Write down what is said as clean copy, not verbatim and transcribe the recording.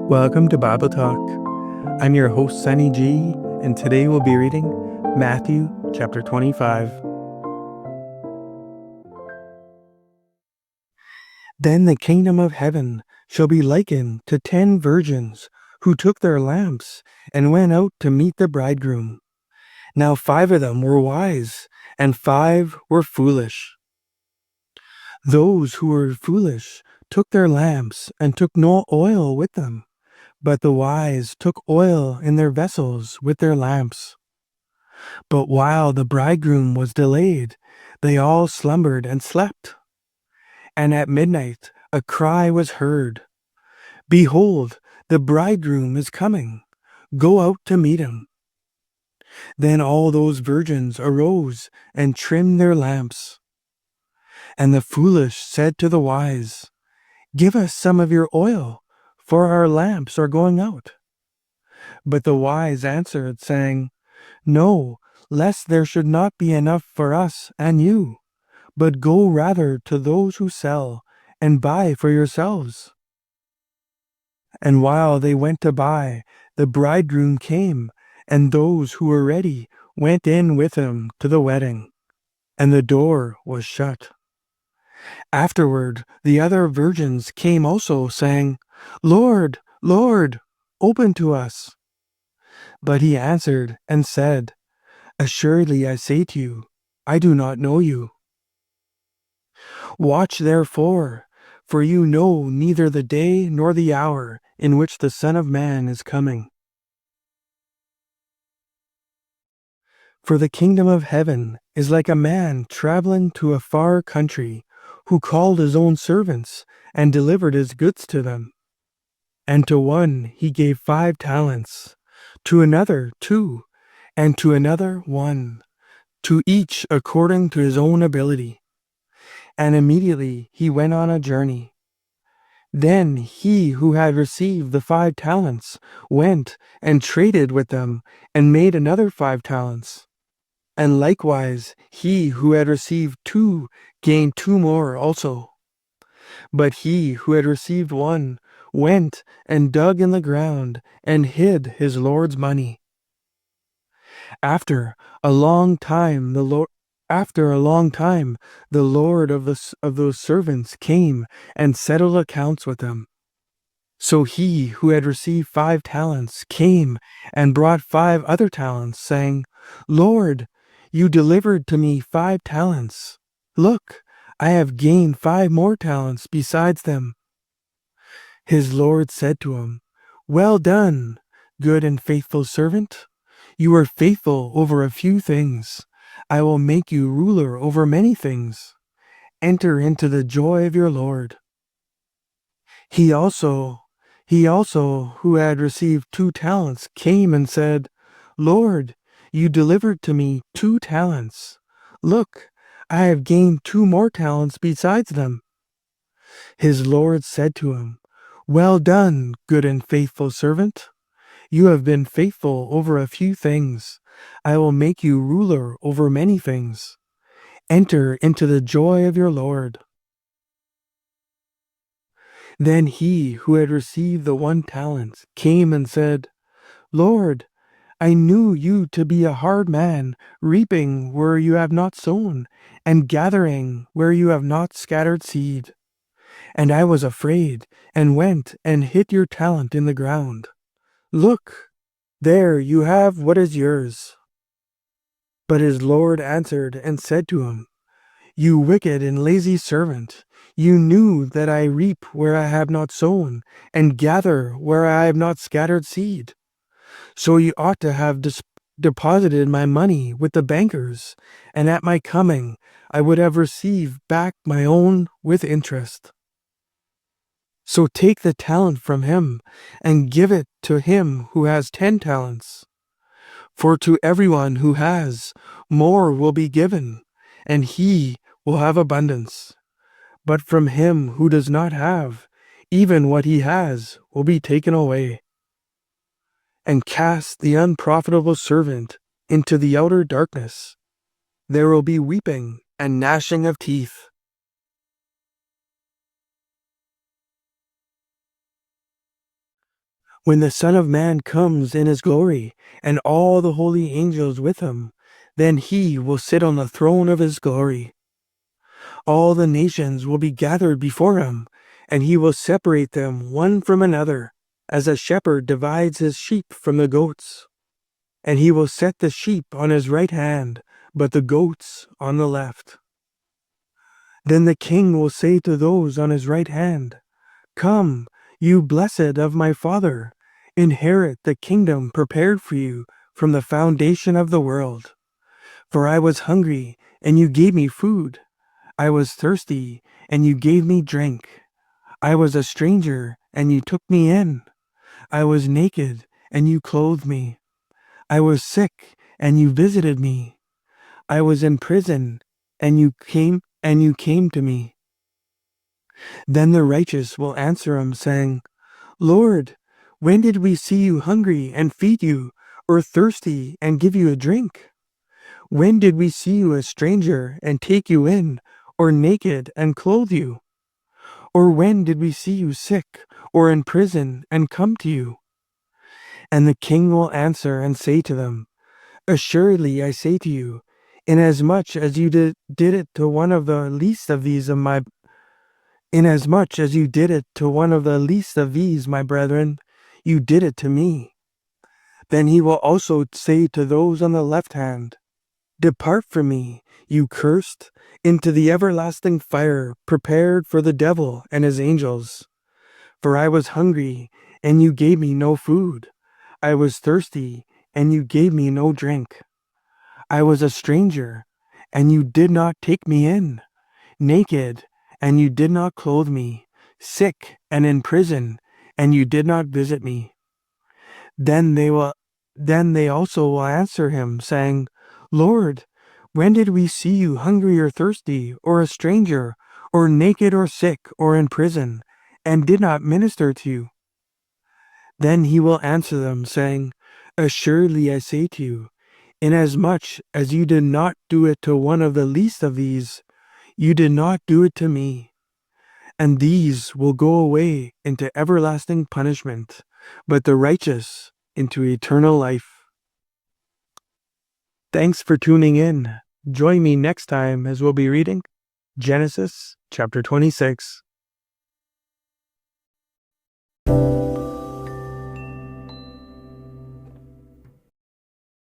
Welcome to Bible Talk. I'm your host, Sonny G, and today we'll be reading Matthew chapter 25. Then the kingdom of heaven shall be likened to 10 virgins who took their lamps and went out to meet the bridegroom. Now 5 of them were wise, and 5 were foolish. Those who were foolish took their lamps and took no oil with them. But the wise took oil in their vessels with their lamps. But while the bridegroom was delayed, they all slumbered and slept. And at midnight a cry was heard, "Behold, the bridegroom is coming. Go out to meet him." Then all those virgins arose and trimmed their lamps. And the foolish said to the wise, "Give us some of your oil, for our lamps are going out." But the wise answered, saying, "No, lest there should not be enough for us and you, but go rather to those who sell, and buy for yourselves." And while they went to buy, the bridegroom came, and those who were ready went in with him to the wedding, and the door was shut. Afterward the other virgins came also, saying, "Lord, Lord, open to us." But he answered and said, "Assuredly I say to you, I do not know you. Watch therefore, for you know neither the day nor the hour in which the Son of Man is coming. For the kingdom of heaven is like a man traveling to a far country, who called his own servants and delivered his goods to them. And to one he gave 5 talents, to another 2, and to another 1, to each according to his own ability. And immediately he went on a journey. Then he who had received the 5 talents went and traded with them and made another 5 talents. And likewise he who had received 2 gained 2 more also. But he who had received 1 went and dug in the ground and hid his Lord's money. After a long time, the Lord of those servants came and settled accounts with them. So he who had received 5 talents came and brought 5 other talents, saying, "Lord, you delivered to me 5 talents. Look, I have gained 5 more talents besides them." His Lord said to him, "Well done, good and faithful servant. You are faithful over a few things. I will make you ruler over many things. Enter into the joy of your Lord." He also, who had received 2 talents, came and said, "Lord, you delivered to me 2 talents. Look, I have gained 2 more talents besides them." His Lord said to him, "Well done, good and faithful servant. You have been faithful over a few things. I will make you ruler over many things. Enter into the joy of your Lord." Then he who had received the 1 talent came and said, "Lord, I knew you to be a hard man, reaping where you have not sown, and gathering where you have not scattered seed. And I was afraid, and went and hid your talent in the ground. Look, there you have what is yours." But his Lord answered and said to him, "You wicked and lazy servant, you knew that I reap where I have not sown, and gather where I have not scattered seed. So you ought to have deposited my money with the bankers, and at my coming I would have received back my own with interest. So take the talent from him, and give it to him who has 10 talents. For to everyone who has, more will be given, and he will have abundance. But from him who does not have, even what he has will be taken away. And cast the unprofitable servant into the outer darkness. There will be weeping and gnashing of teeth." When the Son of Man comes in his glory, and all the holy angels with him, then he will sit on the throne of his glory. All the nations will be gathered before him, and he will separate them one from another, as a shepherd divides his sheep from the goats. And he will set the sheep on his right hand, but the goats on the left. Then the king will say to those on his right hand, "Come, you blessed of my Father, inherit the kingdom prepared for you from the foundation of the world. For I was hungry, and you gave me food. I was thirsty, and you gave me drink. I was a stranger, and you took me in. I was naked, and you clothed me. I was sick, and you visited me. I was in prison, and you came to me." Then the righteous will answer him, saying, "Lord, when did we see you hungry and feed you, or thirsty and give you a drink? When did we see you a stranger and take you in, or naked and clothe you? Or when did we see you sick or in prison and come to you?" And the king will answer and say to them, "Assuredly I say to you, inasmuch as you did it to one of the least of these inasmuch as you did it to one of the least of these, my brethren, you did it to me." Then he will also say to those on the left hand, "Depart from me, you cursed, into the everlasting fire prepared for the devil and his angels. For I was hungry, and you gave me no food. I was thirsty, and you gave me no drink. I was a stranger, and you did not take me in, naked, and you did not clothe me, sick and in prison, and you did not visit me." Then they also will answer him, saying, "Lord, when did we see you hungry or thirsty, or a stranger, or naked or sick, or in prison, and did not minister to you?" Then he will answer them, saying, "Assuredly I say to you, inasmuch as you did not do it to one of the least of these, you did not do it to me." And these will go away into everlasting punishment, but the righteous into eternal life. Thanks for tuning in. Join me next time as we'll be reading Genesis chapter 26.